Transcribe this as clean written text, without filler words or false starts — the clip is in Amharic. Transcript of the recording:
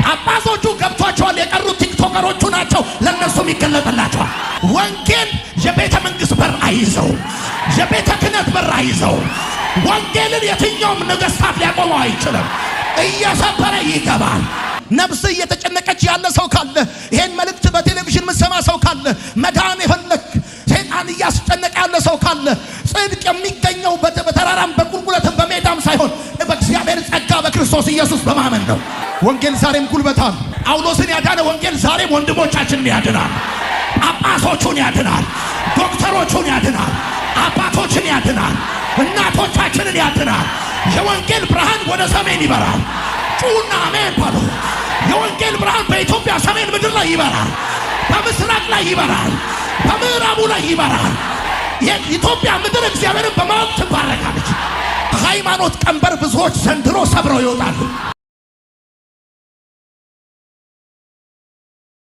ጳጳሶቹ ገብቷቸዋል። የቀሩት ቲክቶከሮቹ ናቸው። ለነሱም ይገለጥላቸዋል። ወንጌል የቤተ መንግስት በር አይዘው፣ የቤተ ክህነት በር አይዘው። ወንጌልን የትኛውም ነገስታት ሊያቆመው አይችልም። እየሰበረ ይገባል። ነፍስ እየተጨነቀች ያለ ሰው ካለ ይሄን መልእክት በቴሌቪዥን ምሰማ ሰው ካለ መዳን የፈለክ ሰይጣን እያስጨነቀ ያለ ሰው ካለ ጽድቅ የሚገኘው በተራራም በቁልቁለትም በሜዳም ሳይሆን በእግዚአብሔር ጸጋ በክርስቶስ ኢየሱስ በማመን ነው። ወንጌል ዛሬም ጉልበታል። ጳውሎስን ያዳነ ወንጌል ዛሬም ወንድሞቻችንን ያድናል። ጳጳሶቹን ያድናል። ዶክተሮቹን ያድናል። አባቶችን ያድናል። እናቶቻችንን ያድናል። የወንጌል ብርሃን ወደ ሰሜን ይበራል። ጩና አሜን ባሉ። የወንጌል ብርሃን በኢትዮጵያ ሰሜን ምድር ላይ ይበራል። በምስራቅ ላይ ይበራል። በምዕራቡ ላይ ይበራል። የኢትዮጵያ ምድር እግዚአብሔርን በማወቅ ትባረካለች። ሃይማኖት ቀንበር ብዙዎች ዘንድሮ ሰብረው ይወጣሉ።